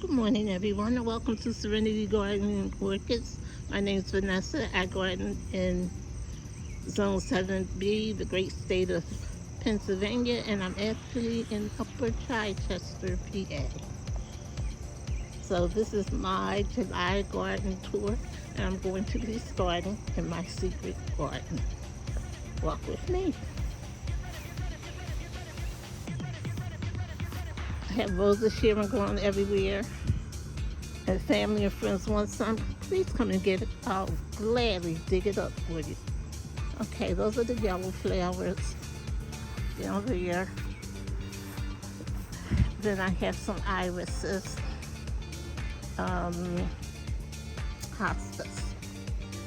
Good morning, everyone, and welcome to Serenity Garden and Orchids. My name is Vanessa. I garden in Zone 7B, the great state of Pennsylvania, and I'm actually in Upper Chichester, PA. So this is my July garden tour, and I'm going to be starting in my secret garden. Walk with me. I have Rosa Sharon growing everywhere. And family and friends want some, please come and get it. I'll gladly dig it up for you. Okay, those are the yellow flowers down there. Then I have some irises, um, hostas.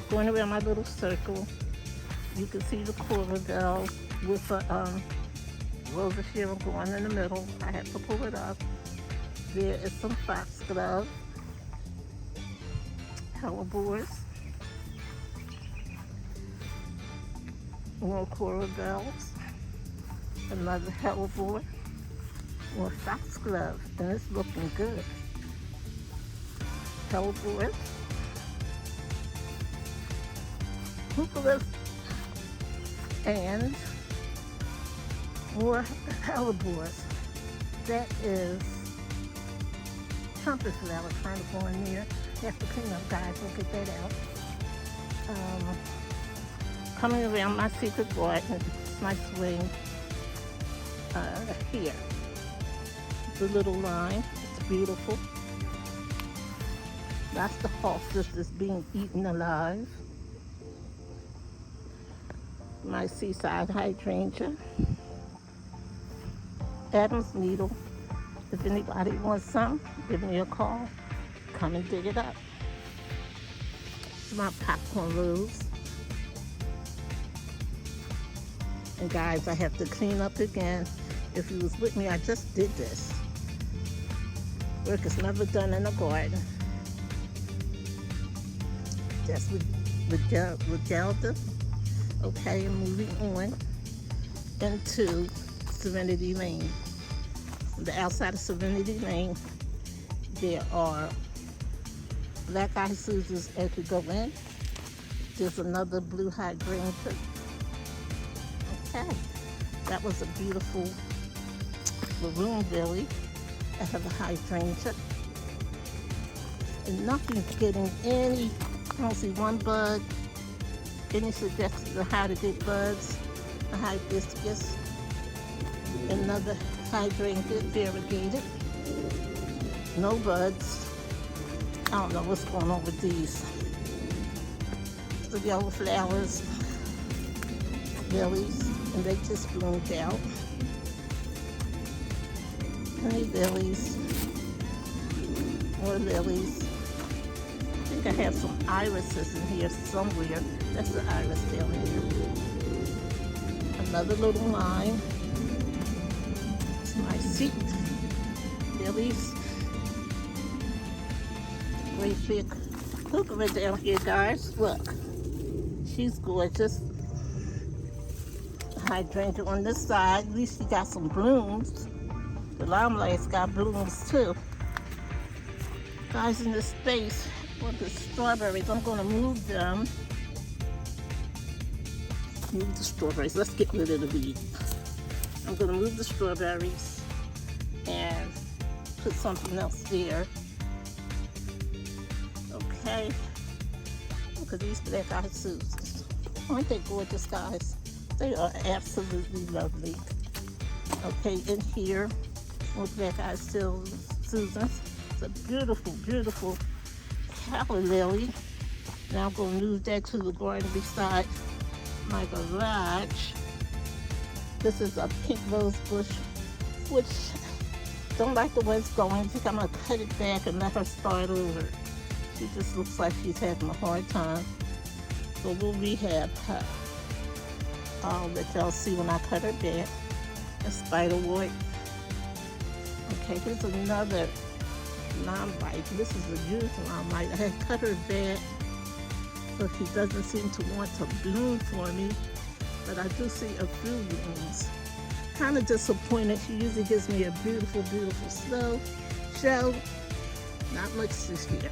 Going around my little circle, you can see the coral with the Rosa Sharon going in the middle. I have to pull it up. There is some foxglove, hellebores, more coral bells, another hellebore, more foxglove, and it's looking good. Hellebores, heuchera, and more hellebores. That is trumpet flower trying to go in there. Have to clean up, guys. We'll get that out. Coming around my secret garden, my swing here. The little line. It's beautiful. That's the hostess that's being eaten alive. My seaside hydrangea. Adam's needle. If anybody wants some, give me a call. Come and dig it up. My popcorn rose. And guys, I have to clean up again. If you was with me, I just did this. Work is never done in a garden. Just with Gelda. Okay, and moving on into Serenity Lane. On the outside of Serenity Lane, there are black-eyed Susans as you go in. There's another blue hydrangea. Okay, that was a beautiful maroon lily. I have a hydrangea. And nothing's getting any, I don't see one bud. Any suggestions on how to get buds? A hibiscus. Another hydrangea, variegated. No buds. I don't know what's going on with these. The yellow flowers, lilies, and they just bloomed out. Honey lilies, more lilies. I think I have some irises in here somewhere. That's the iris down here. Another little line. It's my seat. Lilies. Great big heuchera down here, guys. Look, she's gorgeous. Hydrangea on this side. At least she got some blooms. The limelight's got blooms too. Guys, in this space with the strawberries, I'm gonna move them. Move the strawberries. Let's get rid of the weed. I'm gonna move the strawberries and put something else there. Okay, look at these black-eyed Susans. Aren't they gorgeous, guys? They are absolutely lovely. Okay, in here, more black-eyed Susans. It's a beautiful, beautiful calla lily. Now I'm going to move that to the garden beside my garage. This is a pink rose bush, which don't like the way it's going. I think I'm going to cut it back and let her start over. She just looks like she's having a hard time. So we'll rehab her. I'll let y'all see when I cut her back. A spiderwort. Okay, here's another non-bite. This is a used non-bite. I had cut her back so she doesn't seem to want to bloom for me. But I do see a few blooms. Kind of disappointed. She usually gives me a beautiful, beautiful show. Not much this year.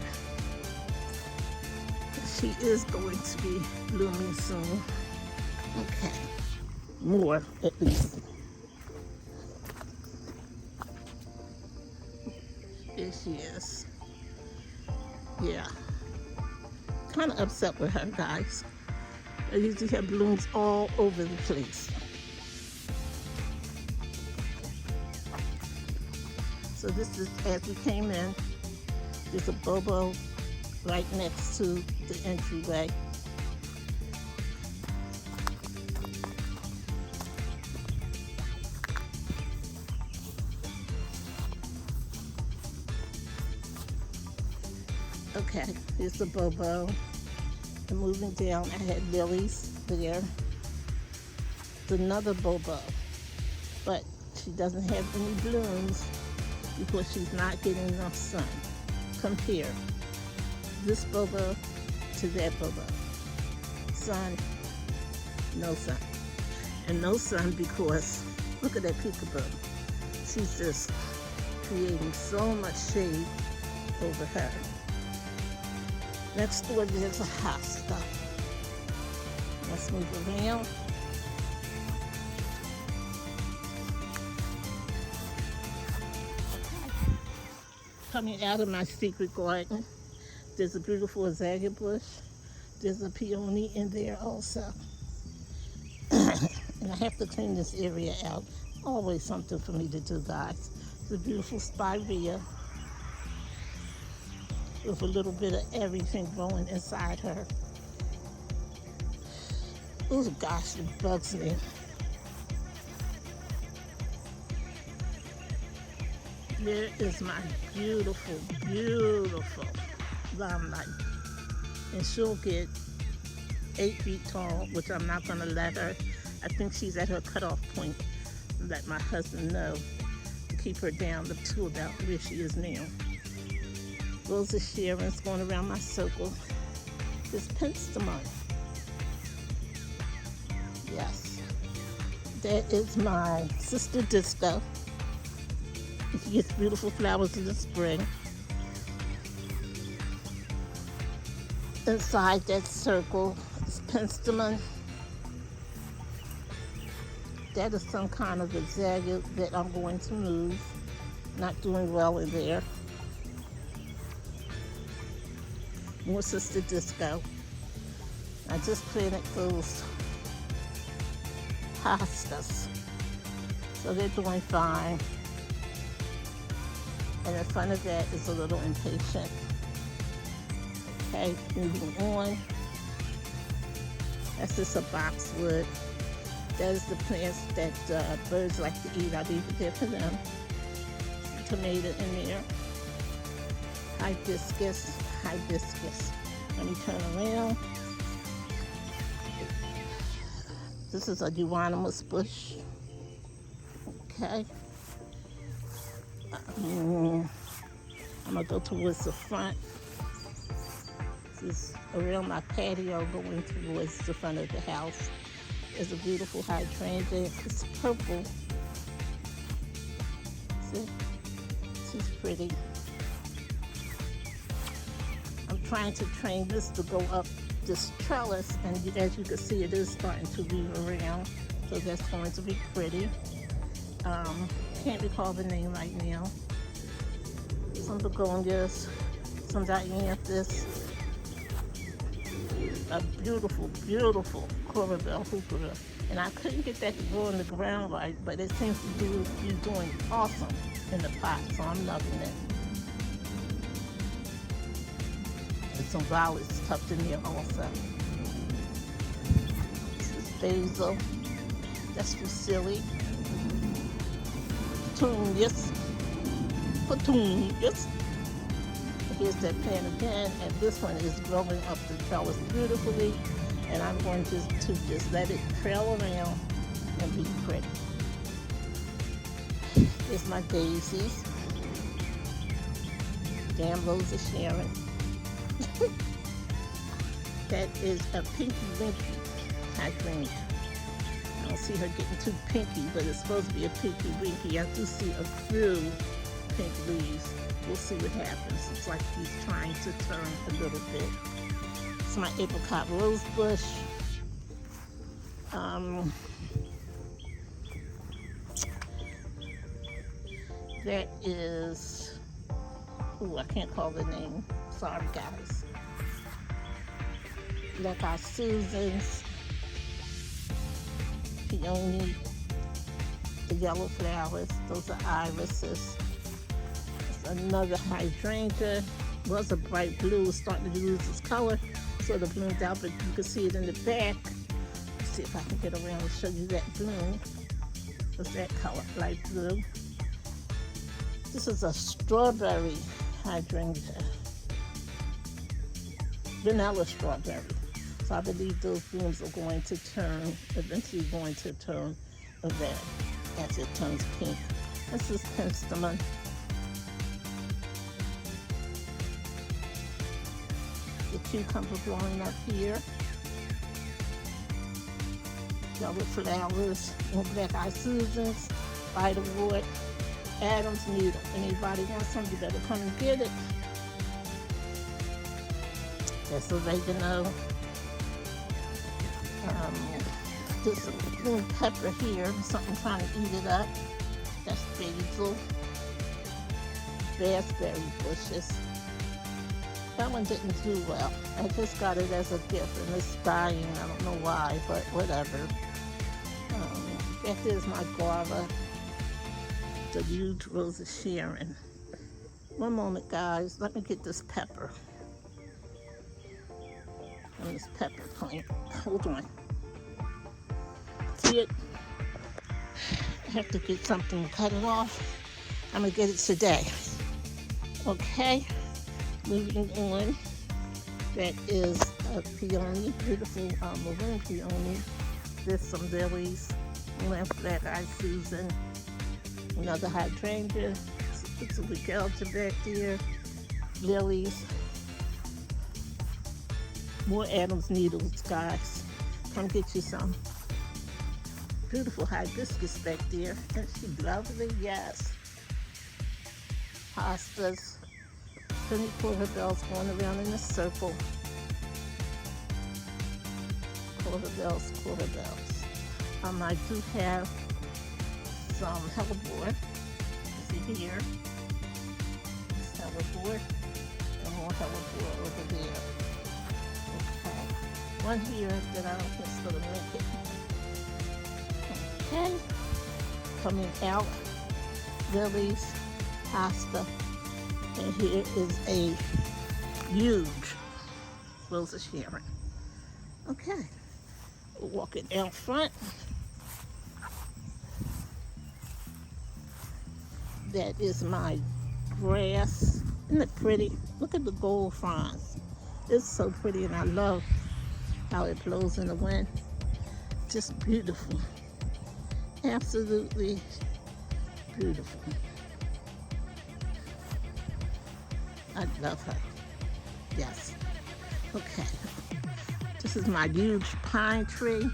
She is going to be blooming soon. Okay. More, at least. Here she is. Yeah. Kind of upset with her, guys. I usually have blooms all over the place. So this is, as we came in, there's a Bobo right next to the entryway. Okay, here's the Bobo. And moving down, I had lilies there. It's another Bobo, but she doesn't have any blooms because she's not getting enough sun. Compare this Bobo to that Bobo. Sun, no sun. And no sun because look at that peekaboo. She's just creating so much shade over her. Next door there's a hosta. Let's move around. Coming out of my secret garden, there's a beautiful azalea bush. There's a peony in there also. And I have to clean this area out. Always something for me to do, guys. It's a beautiful spirea with a little bit of everything growing inside her. Oh gosh, it bugs me. There is my beautiful, beautiful limelight. And she'll get 8 feet tall, which I'm not gonna let her. I think she's at her cutoff point. Let my husband know to keep her down to about where she is now. Rosa Sharon's going around my circle. This penstemon. Yes. That is my sister Disco. She gets beautiful flowers in the spring. Inside that circle is penstemon. That is some kind of azalea that I'm going to move. Not doing well in there. More Sister Disco. I just planted those hostas. So they're doing fine. And in front of that is a little impatient. Okay, moving on. That's just a boxwood. That is the plants that birds like to eat. I leave it there for them. Tomato in there. Hibiscus, hibiscus. Let me turn around. This is a euonymus bush. Okay. I'm gonna go towards the front. This is around my patio going towards the front of the house. There's a beautiful hydrangea. It's purple. See? She's pretty. I'm trying to train this to go up this trellis, and as you can see, it is starting to weave around. So that's going to be pretty. Can't recall the name right now. Some begonias, some dianthus. A beautiful, beautiful Corabelle heuchera. And I couldn't get that to grow in the ground right, but it seems to be doing awesome in the pot, so I'm loving it. And some violets tucked in there also. This is basil. That's fusilli. Petunias. Petunias. Here's that plant again, and this one is growing up the trellis beautifully, and I'm going to just let it trail around and be pretty. Here's my daisies. Damn Rosa Sharon. That is a pinky winky hydrangea. I don't see her getting too pinky, but it's supposed to be a pinky winky. I do see a few pink leaves. we'll see what happens. It's like he's trying to turn a little bit. It's my apricot rose bush. That is, ooh, I can't call the name. Sorry, guys. Like our Susans, peony, the yellow flowers, those are irises. There's another hydrangea. Was a bright blue, starting to lose its color, sort of bloomed out, but you can see it in the back. Let's see if I can get around and show you that bloom. What's that color? Light blue. This is a strawberry hydrangea, vanilla strawberry. So I believe those blooms are going to turn, eventually going to turn red as it turns pink. This is penstemon. The cucumber growing up here. Yellow flowers, more black-eyed Susans, spiderwort, Adam's needle. Anybody wants some, you better come and get it. That's oregano. This green pepper here, something trying to eat it up. That's basil. Raspberry bushes. That one didn't do well. I just got it as a gift and it's dying. I don't know why, but whatever. That is my guava. The huge Rose of Sharon. One moment, guys. Let me get this pepper. And this pepper plant. Hold on. See it? I have to get something to cut it off. I'm gonna get it today. Okay? Moving on. That is a peony, beautiful maroon peony. There's some lilies. Black-eyed Susan. Another hydrangea. It's a Rigelta back there. Lilies. More Adam's needles, guys. Come get you some. Beautiful hibiscus back there. Isn't she lovely? Yes. Hostas. Pretty portabells going around in a circle. Portabells. I do have some hellebore. See here. This hellebore. And more hellebore over there. Okay. One here that I don't think is going to make it. Okay. Coming out. Lilies. Hosta. And here is a huge Rose of Sharon. Okay. Walking out front. That is my grass. Isn't it pretty? Look at the gold fronds. It's so pretty and I love how it blows in the wind. Just beautiful. Absolutely beautiful. I love her. Yes. Okay. This is my huge pine tree.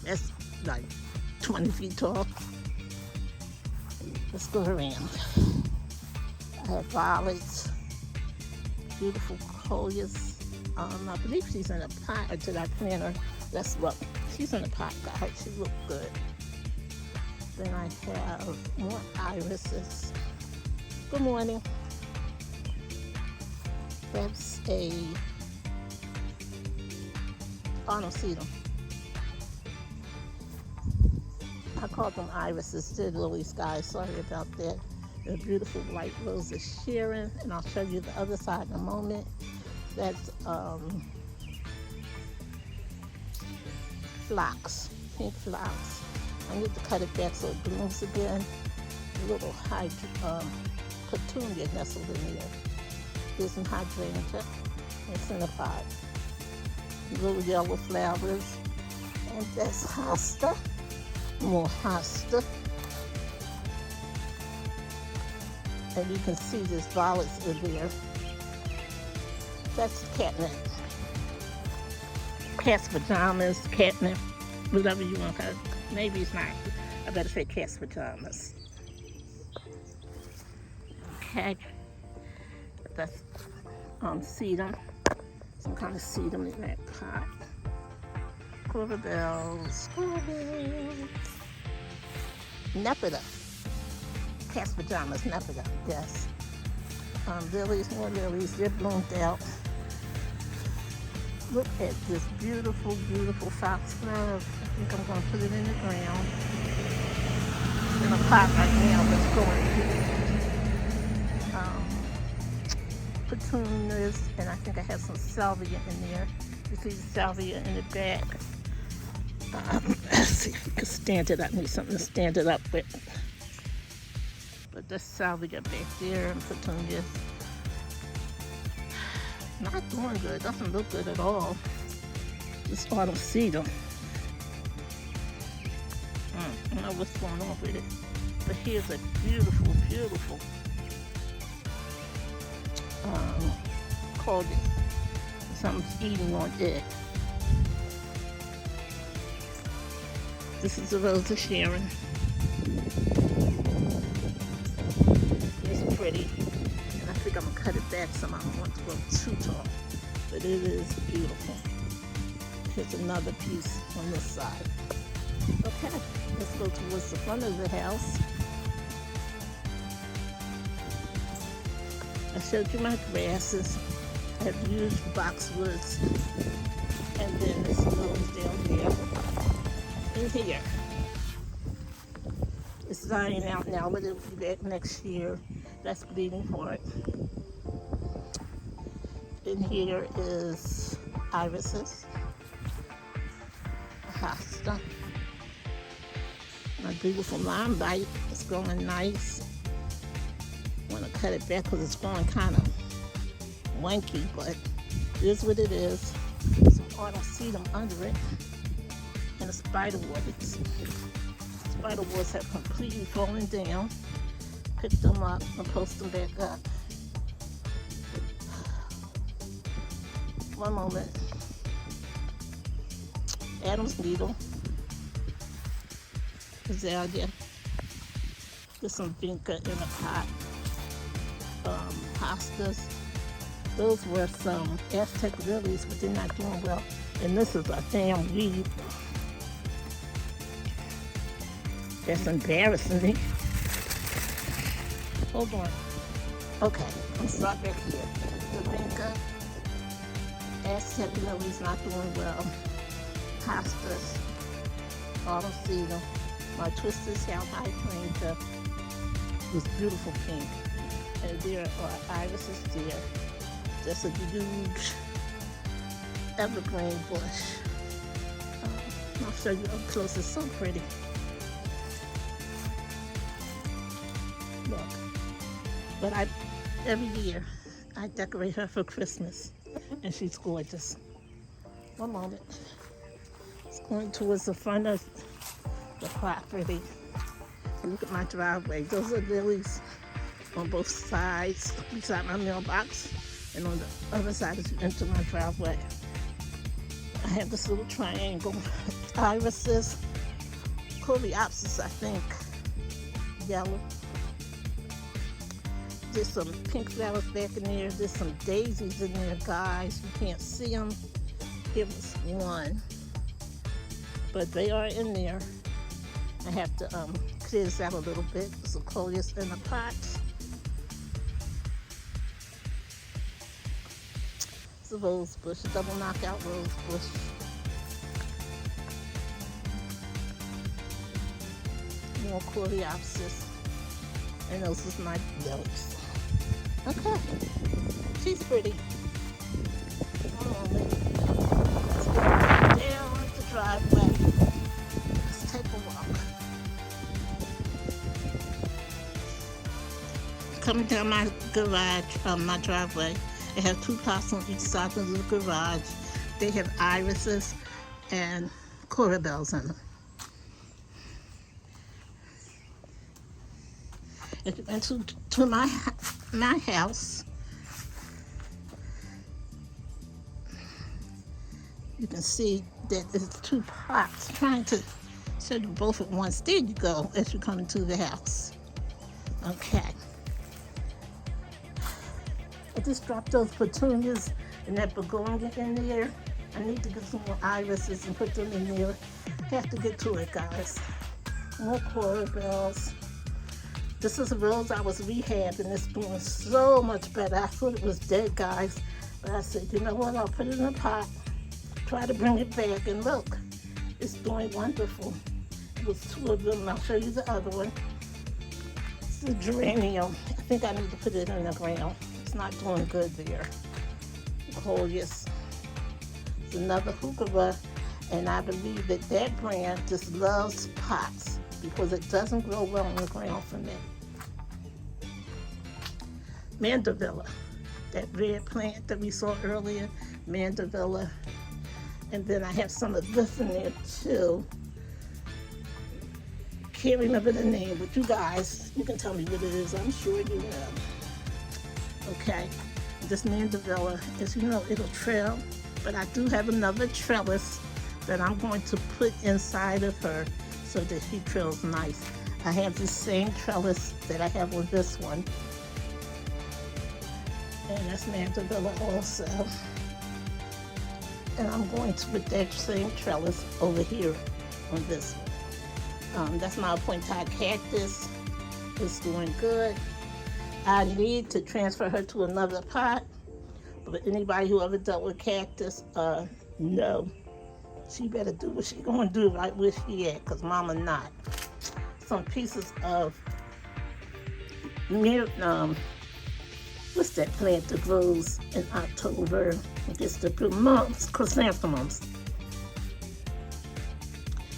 That's like 20 feet tall. Let's go around. I have violets, beautiful coleus. I believe she's in a pot, or did I plant her? Let's look. She's in a pot, guys. She looks good. Then I have more irises. Good morning. That's I don't see them. I call them irises. They're lilies, guys. Sorry about that. They're beautiful white Rose of Sharon, and I'll show you the other side in a moment. That's phlox, pink phlox. I need to cut it back so it blooms again. A little petunia nestled in there. There's some hydrangea. It's in a pot. Little yellow flowers. And that's hosta. More hosta. And you can see there's violets in there. That's catnip. Cat's pajamas, catnip, whatever you want to call it. Maybe it's not. I better say cat's pajamas. Okay, that's sedum, some kind of sedum in that pot. Corbels, Nepeta, cat's pajamas, Nepeta, yes. Lilies, more lilies, they're bloomed out. Look at this beautiful, beautiful foxglove. I think I'm going to put it in the ground. It's in a pot right now that's going. Petunias, and I think I have some salvia in there. You see the salvia in the back. Let's see if we can stand it up. I need something to stand it up with. But there's salvia back there and petunias. Not doing good. Doesn't look good at all. This autumn sedum. I don't know what's going on with it. But here's a beautiful, beautiful called it. Something's eating on it. This is a Rose of Sharon. It's pretty. And I think I'm going to cut it back some. I don't want it to go too tall. But it is beautiful. Here's another piece on this side. Okay, let's go towards the front of the house. I showed you my grasses. I have used boxwoods. And then this goes down here. In here. It's dying out now, but it'll be back next year. That's bleeding heart. In here is irises. Hosta. My beautiful lime bite is growing nice. I want to cut it back because it's growing kind of wanky, but it is what it is. Some autumn sedum under it. And the spiderwoods. Spiderwoods have completely fallen down. Pick them up and post them back up. One moment. Adam's needle. Azalea. There's some vinca in a pot. Hostas. Those were some Aztec lilies, but they're not doing well. And this is a damn weed. That's embarrassing me. Hold on. Okay, I'm start back here. The vinca. Aztec lilies not doing well. Hostas. Autumn sedum. My twisted south hydrangea was beautiful pink. And there are irises there. That's a huge evergreen bush. I'll show you up close. It's so pretty. Look. But every year I decorate her for Christmas. And she's gorgeous. One moment. It's going towards the front of the property. Look at my driveway. Those are lilies on both sides, beside my mailbox, and on the other side as you enter my driveway. I have this little triangle. Irises, coreopsis, I think, yellow. There's some pink flowers back in there. There's some daisies in there, guys. You can't see them. Here was one, but they are in there. I have to clear this out a little bit. There's a coleus in the pot. It's a rose bush, a double knockout rose bush. More coreopsis. And those is my yellows. Okay. She's pretty. One moment. Let's go down the driveway. Let's take a walk. Coming down my garage, my driveway. I have two pots on each side of the garage. They have irises and corbels in them. If you went to my house, you can see that there's two pots. Trying to show you both at once. There you go, as you come into the house. Okay. just dropped those petunias and that begonia in there. I need to get some more irises and put them in there. Have to get to it, guys. More coral bells. This is a rose I was rehabbing. It's doing so much better. I thought it was dead, guys. But I said, you know what? I'll put it in a pot. Try to bring it back. And look, it's doing wonderful. It was two of them. I'll show you the other one. It's the geranium. I think I need to put it in the ground. It's not doing good there. Coleus. It's another heuchera. And I believe that that brand just loves pots because it doesn't grow well on the ground for me. Mandevilla, that red plant that we saw earlier, Mandevilla. And then I have some of this in there too. Can't remember the name, but you guys, you can tell me what it is. I'm sure you know. Okay, this Mandevilla, as you know, it'll trail, but I do have another trellis that I'm going to put inside of her so that she trails nice. I have the same trellis that I have on this one. And that's Mandevilla also. And I'm going to put that same trellis over here on this one. That's my pointed cactus. It's doing good. I need to transfer her to another pot, but anybody who ever dealt with cactus, no. She better do what she gonna do right where she at, cause mama not. Some pieces of what's that plant that grows in October? It gets the mumps, chrysanthemums.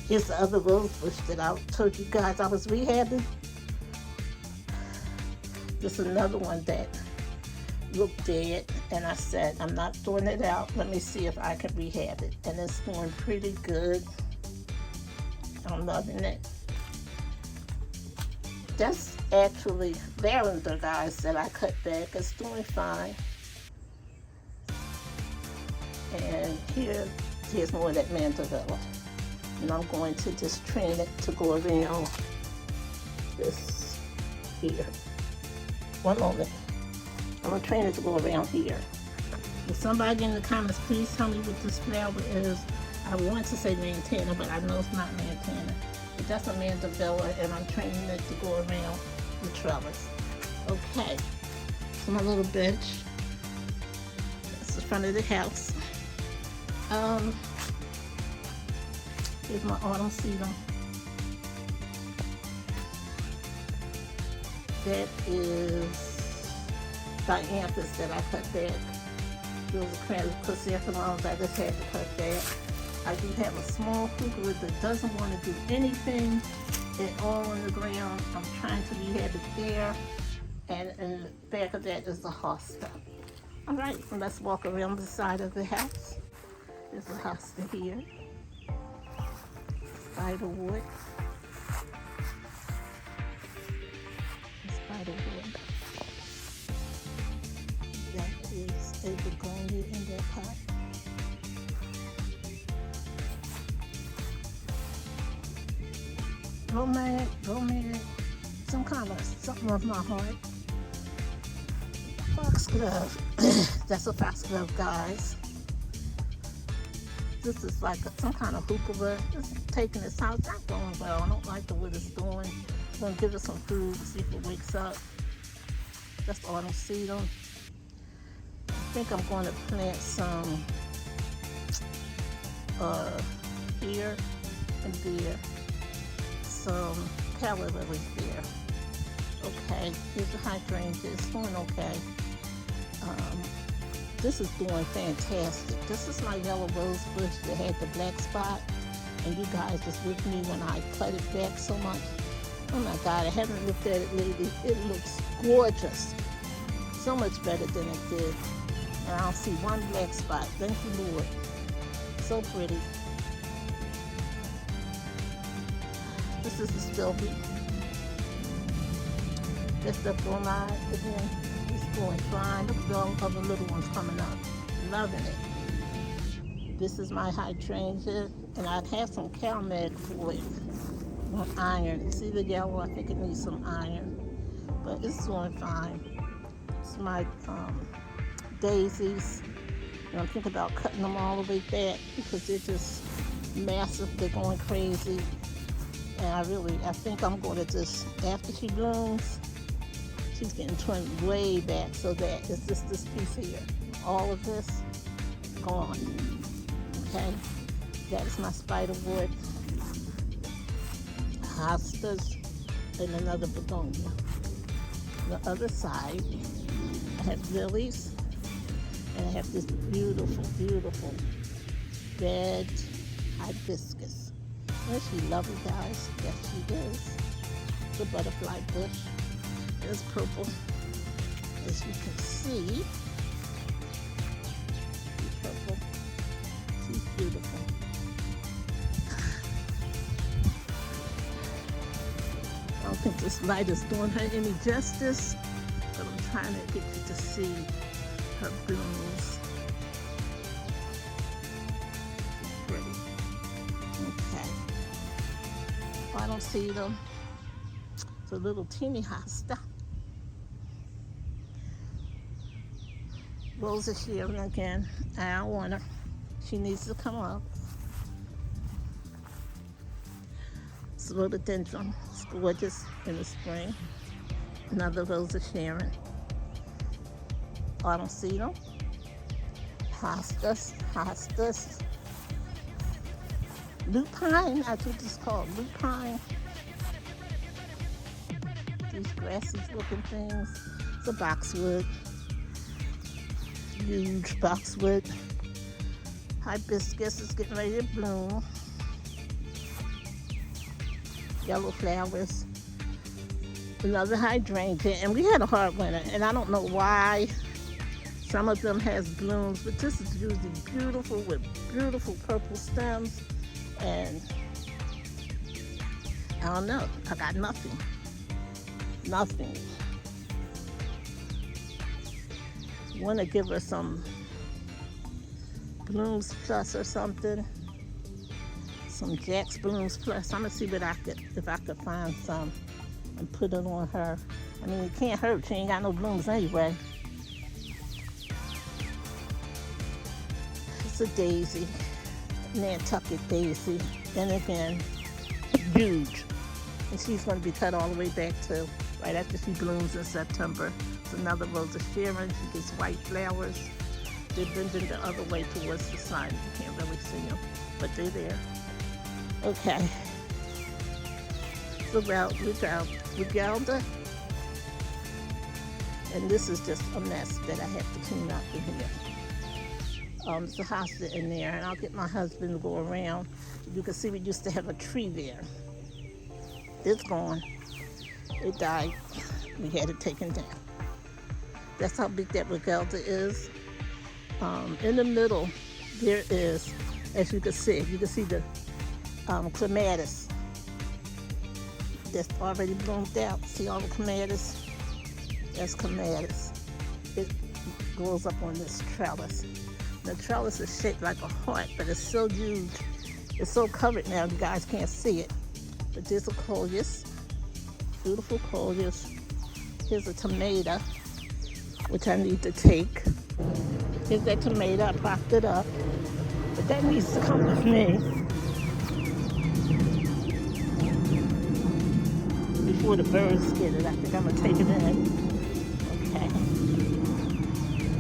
Here's the other rose bush that I told you guys I was rehabbing. This is another one that looked dead, and I said, I'm not throwing it out. Let me see if I can rehab it. And it's doing pretty good. I'm loving it. That's actually lavender, guys, that I cut back. It's doing fine. And here's more of that Mandevilla. And I'm going to just train it to go around this here. One moment. I'm going to train it to go around here. If somebody in the comments, please tell me what this flower is. I want to say lantana, but I know it's not lantana. But that's a Mandevilla, and I'm training it to go around the trellis. Okay, so my little bench. That's the front of the house. Here's my autumn sedum. That is dianthus that I cut back. Those are chrysanthemums I just had to cut back. I do have a small heuchera that doesn't want to do anything at all on the ground. I'm trying to rehab it there. And in the back of that is the hosta. All right, so let's walk around the side of the house. There's a hosta here. Spiderwood. Spiderwood. That is a begonia in that pot. Bromeliad, something of my heart. Foxglove. That's a foxglove, guys. This is like some kind of heuchera. Just taking its house. Not going well. I don't like the way it's doing. I'm gonna give it some food, see if it wakes up. That's autumn sedum. I think I'm going to plant some here and there. Some calla lilies there. Okay, here's the hydrangea. It's doing okay. This is doing fantastic. This is my yellow rose bush that had the black spot. And you guys was with me when I cut it back so much. Oh my God, I haven't looked at it lately. It looks gorgeous. So much better than it did. And I don't see one black spot. Thank you, Lord. So pretty. This is the Stilby. That's the bromide again. It's going fine. Look at all the other little ones coming up. Loving it. This is my hydrangea, and I have some CalMag for it. On iron. See the yellow? I think it needs some iron, but it's doing fine. It's my daisies. And I'm thinking about cutting them all the way back because they're just massive. They're going crazy. And I think I'm going to just, after she blooms, she's getting trimmed way back so that it's just this piece here. All of this, gone. Okay? That is my spiderwort, hostas, and another begonia. The other side, I have lilies, and I have this beautiful, beautiful red hibiscus. Isn't she lovely, guys? Yes, she is. The butterfly bush is purple, as you can see. She's purple. She's beautiful. I don't think this light is doing her any justice, but I'm trying to get you to see her blooms. Pretty. Okay. Oh, I don't see them. It's a little teeny hosta. Rosa Sharon again. I don't want her. She needs to come up. It's rhododendron. It's gorgeous in the spring. Another Rosa Sharon. Oh, I don't see them. Hostas. Lupine, that's what it's called. Lupine. These grassy looking things. It's a boxwood. Huge boxwood. Hibiscus is getting ready to bloom. Yellow flowers. Another hydrangea. And we had a hard winter, and I don't know why. Some of them has blooms, but this is usually beautiful with beautiful purple stems. And I don't know. I got nothing. Nothing. Want to give her some Blooms Plus or something. Some Jack's Blooms Plus. I'm gonna see what if I could find some and put it on her. I mean, it can't hurt. She ain't got no blooms anyway. It's a daisy, Nantucket daisy. Then again, huge. And she's gonna be cut all the way back too, right after she blooms in September. It's another Rosa Sharon. She gets white flowers. They're bending the other way towards the sun. You can't really see them, but they're there. Okay. So Rugelda. And this is just a mess that I have to clean up in here. There's a hosta in there, and I'll get my husband to go around. You can see we used to have a tree there. It's gone. It died. We had it taken down. That's how big that Rugelda is. In the middle, there is, as you can see the clematis that's already bloomed out. See all the clematis? That's clematis. It grows up on this trellis. The trellis is shaped like a heart, but it's so huge. It's so covered now, you guys can't see it. But there's a coleus, beautiful coleus. Here's a tomato, which I need to take. Here's that tomato, I propped it up. But that needs to come with me before the birds get it. I think I'm gonna take it in. Okay.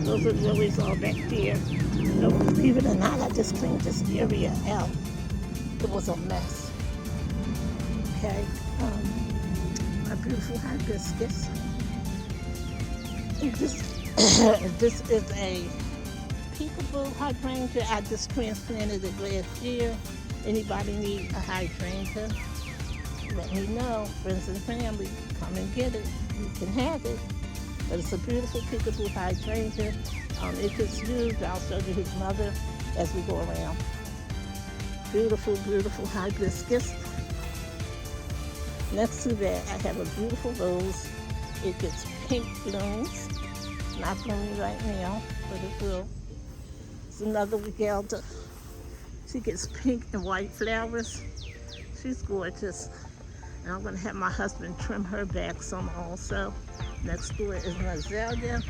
Those are lilies all back there. No, believe it or not, I just cleaned this area out. It was a mess. Okay. My beautiful hibiscus. This is a peekaboo hydrangea. I just transplanted it last year. Anybody need a hydrangea? Let me know. Friends and family, come and get it. You can have it. But it's a beautiful peekaboo hydrangea. It gets used. I'll show you his mother as we go around. Beautiful, beautiful hibiscus. Next to that, I have a beautiful rose. It gets pink blooms. Not blooming right now, but it will. It's another Rugelda. She gets pink and white flowers. She's gorgeous. And I'm gonna have my husband trim her back some also. Next door is an azalea.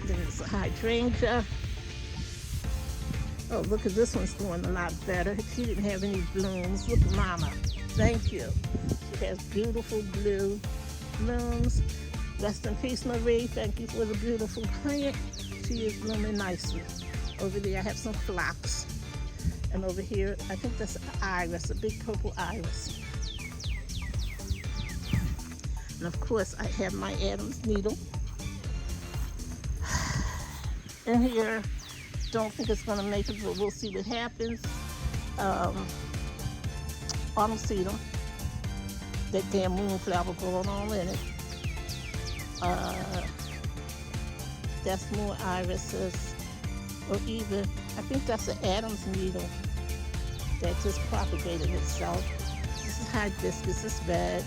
There's a hydrangea. Oh, look at this one's doing a lot better. She didn't have any blooms. Look, Mama. Thank you. She has beautiful blue blooms. Rest in peace, Marie. Thank you for the beautiful plant. She is blooming nicely. Over there, I have some phlox. And over here, I think that's an iris, a big purple iris. And of course, I have my Adam's needle. In here, don't think it's gonna make it, but we'll see what happens. Autumn sedum, that damn moonflower going on in it. That's more irises, or even, I think that's an Adam's needle that just propagated itself. This is hibiscus, it's bad.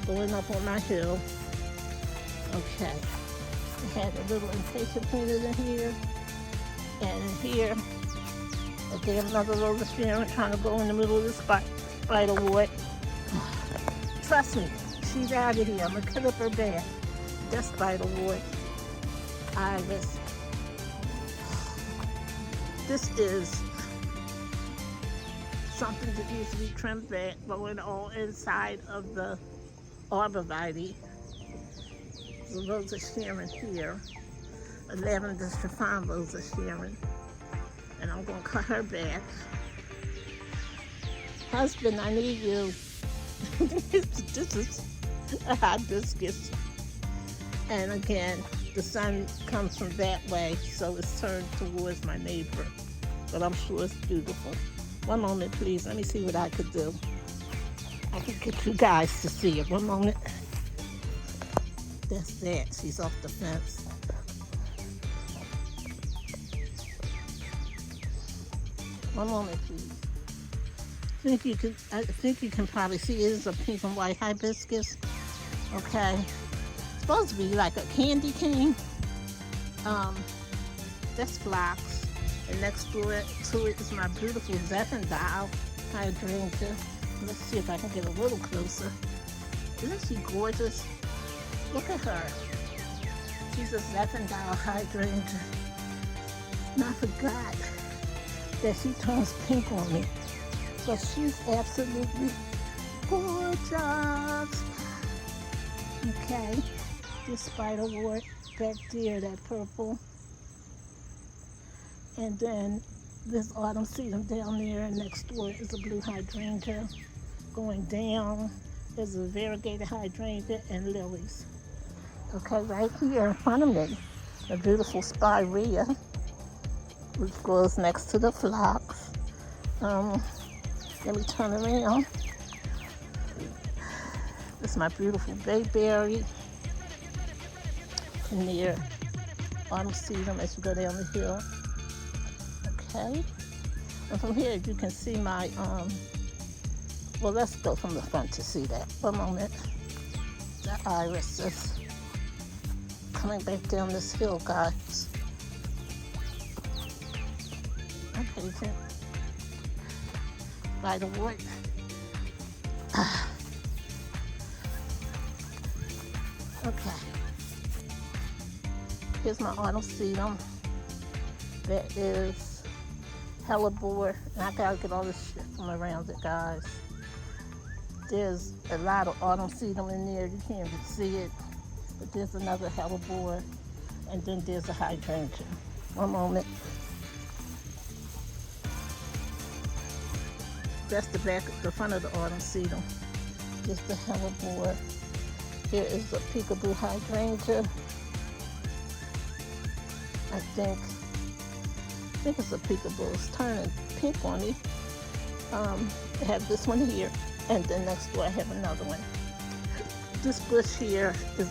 Going up on my hill. Okay. I had a little impatient planted in here. And in here, there's another rhododendron trying to go in the middle of the spiderwort. Trust me, she's out of here. I'm gonna cut up her back. That's spiderwort. Iris. This is something that needs to be trimmed back, going all inside of the arborvitae. The Rosa Sharon here. A lavender chiffon Rosa Sharon. And I'm gonna cut her back. Husband, I need you. This is a hibiscus. And again, the sun comes from that way, so it's turned towards my neighbor. But I'm sure it's beautiful. One moment, please. Let me see what I could do. I can get you guys to see it. One moment. That's that. She's off the fence. One moment, please. I think you can probably see it is a pink and white hibiscus. Okay. It's supposed to be like a candy cane. That's phlox. And next to it is my beautiful Zinfandel hydrangea. Let's see if I can get a little closer. Isn't she gorgeous? Look at her. She's a Zinfandel hydrangea. And I forgot that she turns pink on me. So she's absolutely gorgeous. Okay, this spiderwort back there, that purple. And then this autumn sedum down there, and next door is a blue hydrangea. Going down is a variegated hydrangea and lilies. Okay, right here in front of me, a beautiful spirea, which grows next to the phlox. Let me turn around. This is my beautiful bayberry. And there, autumn sedum as you go down the hill. Okay. And from here you can see my, well, let's go from the front to see that. One moment. The irises. Coming back down this hill, guys. Okay, then. Spiderwort. Okay. Here's my autumn sedum. That is hellebore. And I gotta get all this shit from around it, guys. There's a lot of autumn sedum in there. You can't even see it. But there's another hellebore. And then there's a hydrangea. One moment. That's the back, the front of the autumn sedum. Just the hellebore. Here is a peekaboo hydrangea. I think it's a peekaboo. It's turning pink on me. I have this one here, and then next door I have another one. This bush here is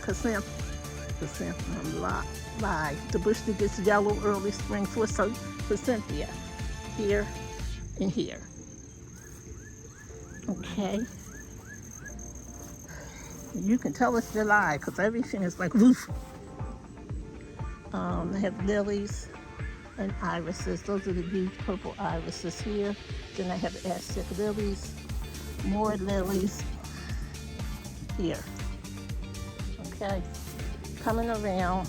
chrysanthemum lie. The bush that gets yellow early spring for chrysanthemum. Here and here. Okay. You can tell it's July because everything is like woof. I have lilies and irises. Those are the huge purple irises here. Then I have Aztec lilies, more lilies here. Okay. coming around.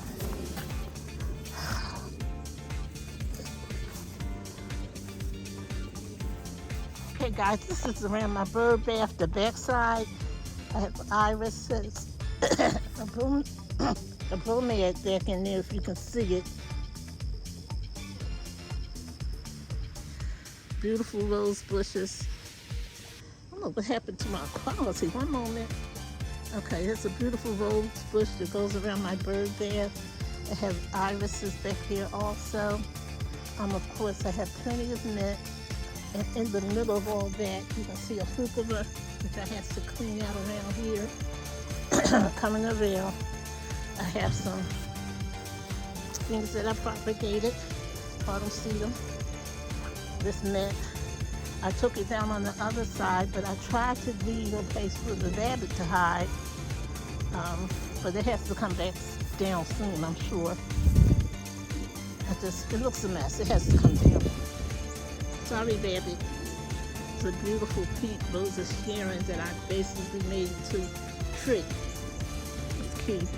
Okay guys, this is around my bird bath, the backside. I have irises, a bromeliad back in there if you can see it. Beautiful rose bushes. I don't know what happened to my quality. One moment. Okay, there's a beautiful rose bush that goes around my bird bath. I have irises back here also. Of course, I have plenty of mint. And in the middle of all that, you can see a heuchera, which I have to clean out around here. Coming around, I have some things that I propagated. Autumn sedum. This mint. I took it down on the other side, but I tried to leave a place for the rabbit to hide. But it has to come back down soon, I'm sure. It looks a mess. It has to come down. Sorry, baby. It's a beautiful pink Rosa Sharon that I basically made into tree. It's cute.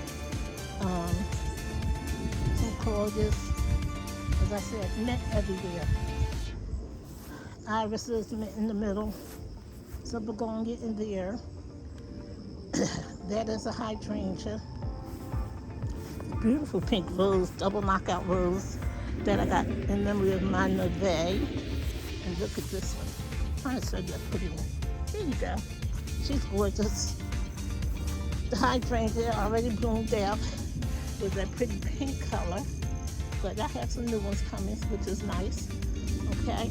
Some gorgeous, as I said, mint everywhere. Irises mint in the middle. Some begonia in there. That is a hydrangea. Beautiful pink rose, double knockout rose that I got in memory of my Neve. And look at this one. I'm trying to show you a pretty one. There you go. She's gorgeous. The hydrangea already bloomed out with that pretty pink color. But I have some new ones coming, which is nice. Okay.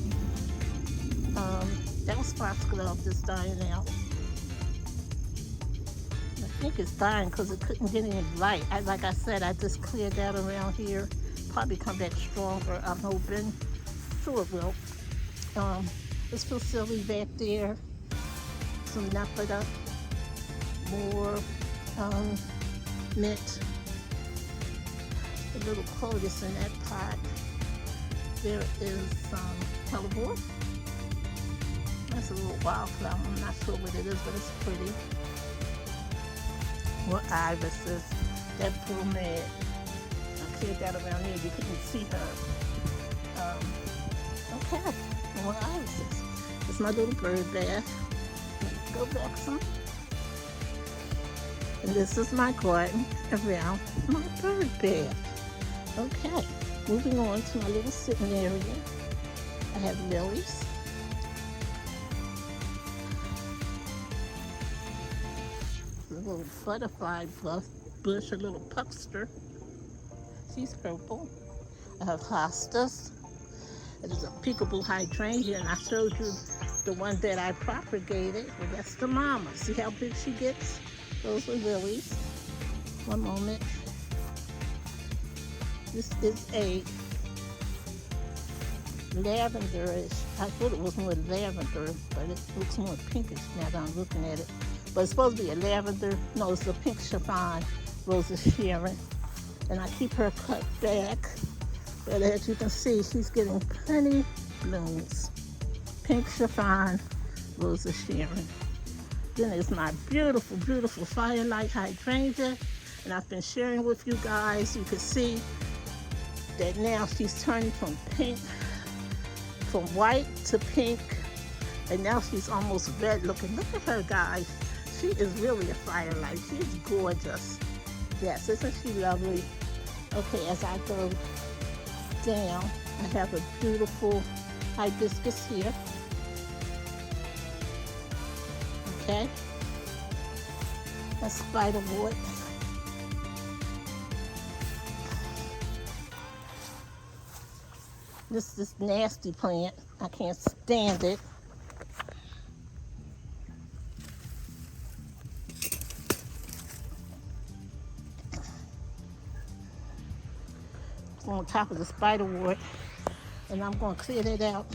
That was foxglove that's dying out. I think it's dying because it couldn't get any light. Like I said, I just cleared that around here. Probably come back stronger, I'm hoping. Sure it will. This facility back there. Some Nepeta. More mint. A little clothes in that pot. There is some hellebore. That's a little wildflower. I'm not sure what it is, but it's pretty. More irises. That bromeliad. I cleared that around here. You couldn't see her. Okay. More irises. It's my little bird bath. Go back some. And this is my garden around my bird bath. Okay. Moving on to my little sitting area. I have lilies. A little butterfly bush, a little puckster. She's purple. I have hostas. It is a peekaboo hydrangea, and I showed you the one that I propagated. Well, that's the mama. See how big she gets? Those are lilies. One moment. This is a lavenderish. I thought it was more lavender, but it looks more pinkish now that I'm looking at it. But it's supposed to be a lavender. No, it's a pink chiffon Rosa Sharon. And I keep her cut back. But as you can see, she's getting plenty blooms. Pink chiffon Rosa Sharon. Then there's my beautiful, beautiful firelight hydrangea. And I've been sharing with you guys. You can see that now she's turning from pink, from white to pink. And now she's almost red looking. Look at her, guys. She is really a firelight. She's gorgeous. Yes, isn't she lovely? Okay, as I go down, I have a beautiful hibiscus here. Okay. That's spiderwort. This nasty plant. I can't stand it. On top of the spiderwort, and I'm going to clear that out.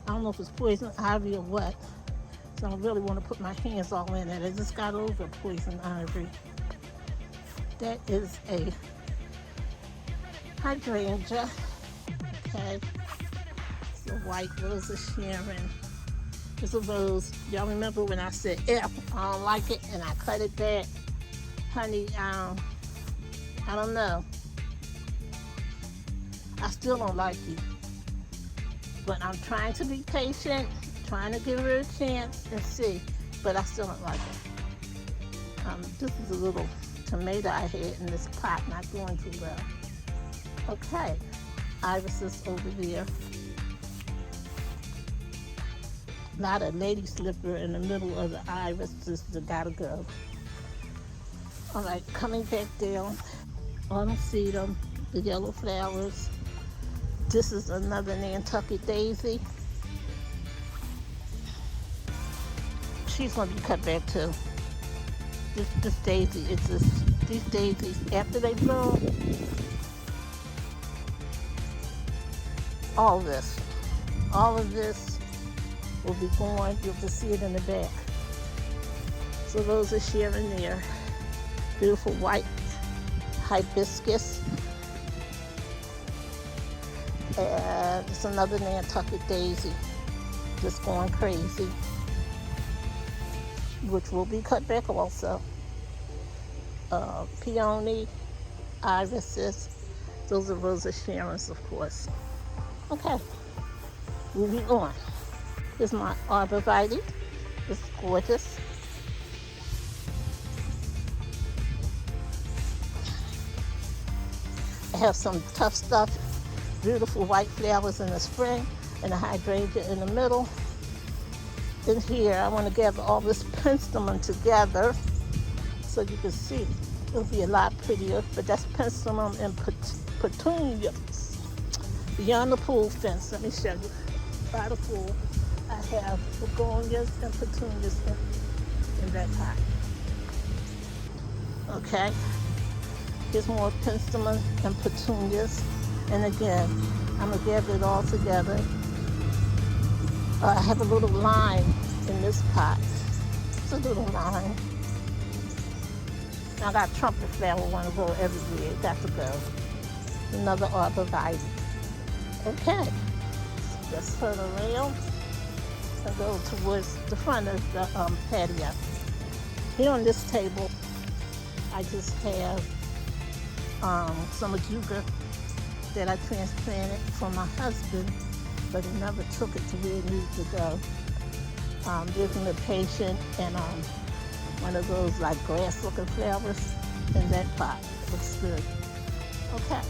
I don't know if it's poison ivy or what, so I don't really want to put my hands all in it. I just got over poison ivy. That is a hydrangea. Okay, it's a white Rosa Sharon. It's a rose. Y'all remember when I said, I don't like it, and I cut it back? Honey, I don't know. I still don't like you. But I'm trying to be patient, trying to give her a chance and see. But I still don't like it. This is a little tomato I had in this pot, not doing too well. Okay, Iris is over there. Not a lady slipper in the middle of the iris, just gotta go. All right, coming back down, autumn sedum, the yellow flowers. This is another Nantucket daisy. She's gonna be cut back too. This daisy is these daisies, after they bloom, all of this will be gone. You'll just see it in the back. So those are sharing there. Beautiful white hibiscus. And it's another Nantucket daisy, just going crazy, which will be cut back also. Peony, irises, those are Rosa Sharons, of course. Okay, moving on. Here's my arborvitae. It's gorgeous. I have some tough stuff, beautiful white flowers in the spring, and a hydrangea in the middle. In here, I want to gather all this penstemon together so you can see. It'll be a lot prettier, but that's penstemon and petunias. Beyond the pool fence, let me show you. By the pool, I have begonias and petunias in that pot. Okay, here's more penstemon and petunias. And again, I'm gonna gather it all together. I have a little lime in this pot. It's a little lime. I got trumpet flower, want to go everywhere. It got to go. Another arborvitae. Okay, let's turn around and go towards the front of the patio. Here on this table, I just have some ajuga that I transplanted for my husband, but he never took it to where it needed to go. There's an impatient and one of those like grass-looking flowers in that pot. Looks good. Okay.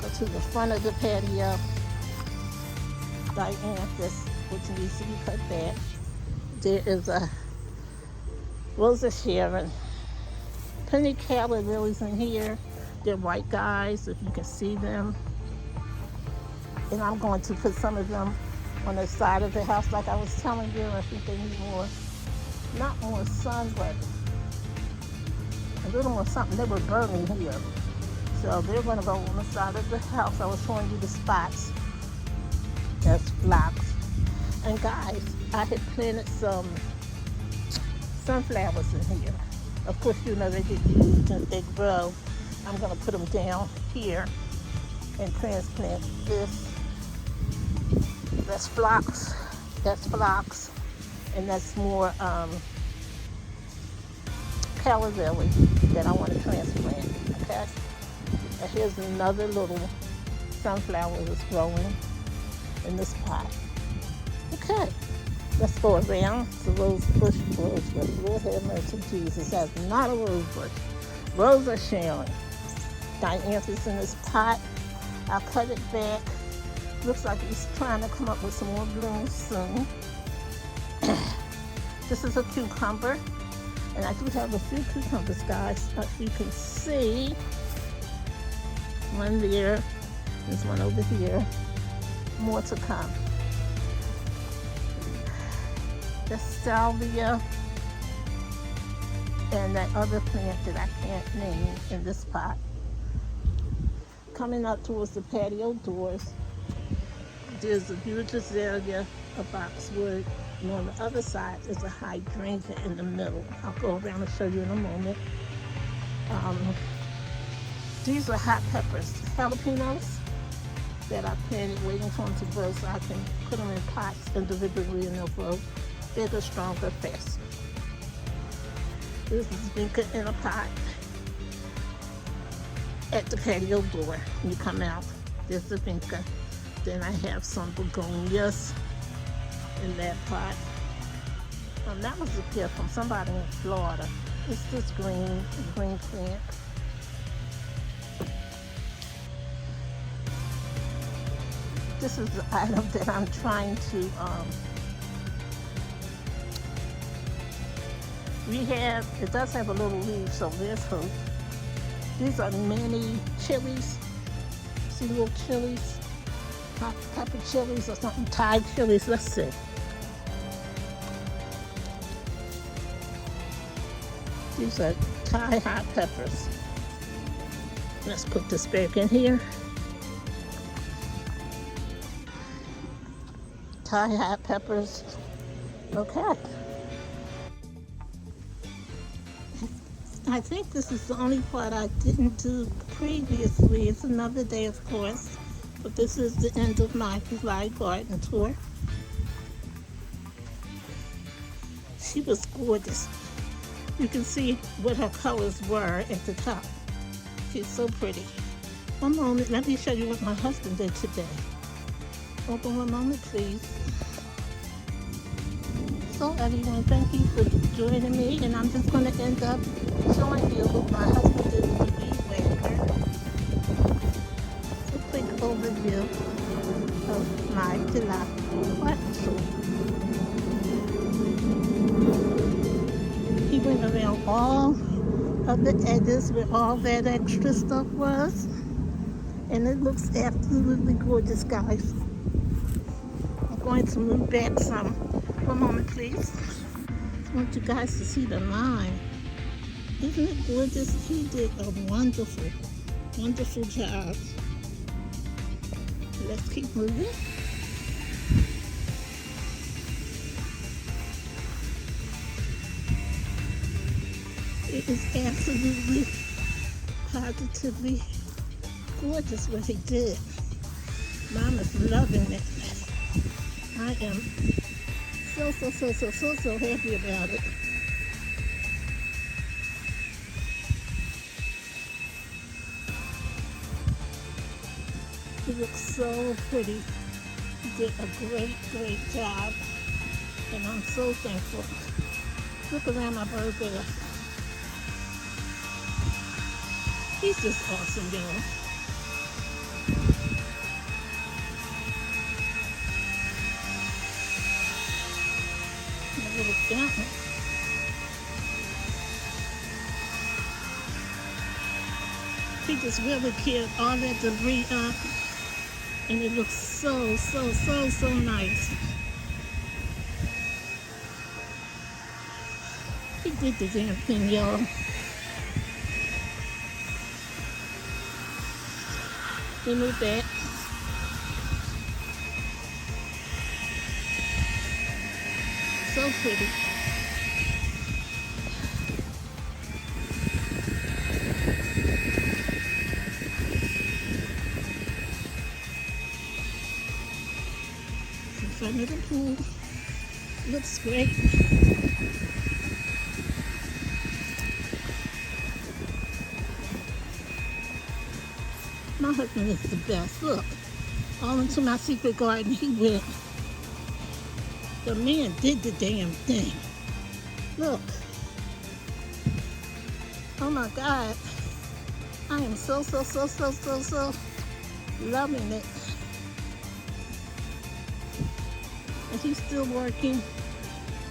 Go to the front of the patio. Dianthus, which needs to be cut back. There is a Rosa Sharon. Penny calla lilies in here. They're white guys, if you can see them. And I'm going to put some of them on the side of the house like I was telling you. I think they need more, not more sun, but a little more something. They were burning here. So they're gonna go on the side of the house. I was showing you the spots. That's phlox. And guys, I had planted some sunflowers in here. Of course, you know they get huge and they grow. I'm gonna put them down here and transplant this. That's phlox. That's phlox. And that's more calla lily that I want to transplant. Okay. And here's another little sunflower that's growing in this pot. Okay. Let's go around. It's a rose bush. Lord have mercy, Jesus. That's not a rose bush. Rosa Sharon. Dianthus in this pot. I'll cut it back. Looks like he's trying to come up with some more blooms soon. This is a cucumber. And I do have a few cucumbers, guys. You can see one there. There's one over here. More to come. That's salvia. And that other plant that I can't name in this pot. Coming up towards the patio doors, there's a huge azalea, a boxwood, and on the other side is a hydrangea in the middle. I'll go around and show you in a moment. These are hot peppers, jalapenos, that I planted waiting for them to grow so I can put them in pots individually and they'll grow bigger, stronger, faster. This is vinca in a pot. at the patio door. You come out, there's the vinca. Then I have some begonias in that pot. That was a gift from somebody in Florida. It's this green plant. This is the item that I'm trying to rehab. It does have a little leaf, so there's hope. These are mini chilies. See little chilies? Hot pepper chilies or something. Thai chilies. Let's see. These are Thai hot peppers. Let's put this back in here. Thai hot peppers. Okay. I think this is the only part I didn't do previously. It's another day, of course, but this is the end of my July garden tour. She was gorgeous. You can see what her colors were at the top. She's so pretty. One moment, let me show you what my husband did today. Hold on one moment, please. So everyone, thank you for joining me, and I'm just going to end up showing you what my husband did with the weed whacker. A quick overview of my July garden tour. He went around all of the edges where all that extra stuff was, and it looks absolutely gorgeous, guys. I'm going to move back some. One moment, please. I want you guys to see the line. Isn't it gorgeous? He did a wonderful, wonderful job. Let's keep moving. It is absolutely, positively gorgeous what he did. Mama's loving it. I am so happy about it. He looks so pretty. He did a great job, and I'm so thankful. Look around my bird there. He's just awesome, y'all. My little fountain. He just really killed all that debris up, and it looks so nice. He did the damn thing, y'all. He moved back. So pretty. In front of the pool. Looks great. My husband is the best. Look, all into my secret garden he went. The man did the damn thing. Look. Oh my God. I am so loving it. And he's still working.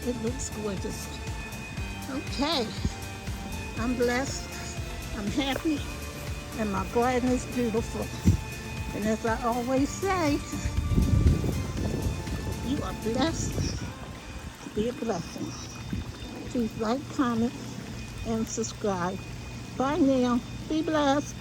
It looks gorgeous. Okay. I'm blessed. I'm happy. And my garden is beautiful. And as I always say, you are blessed to be a blessing. Please like, comment, and subscribe. Bye now. Be blessed.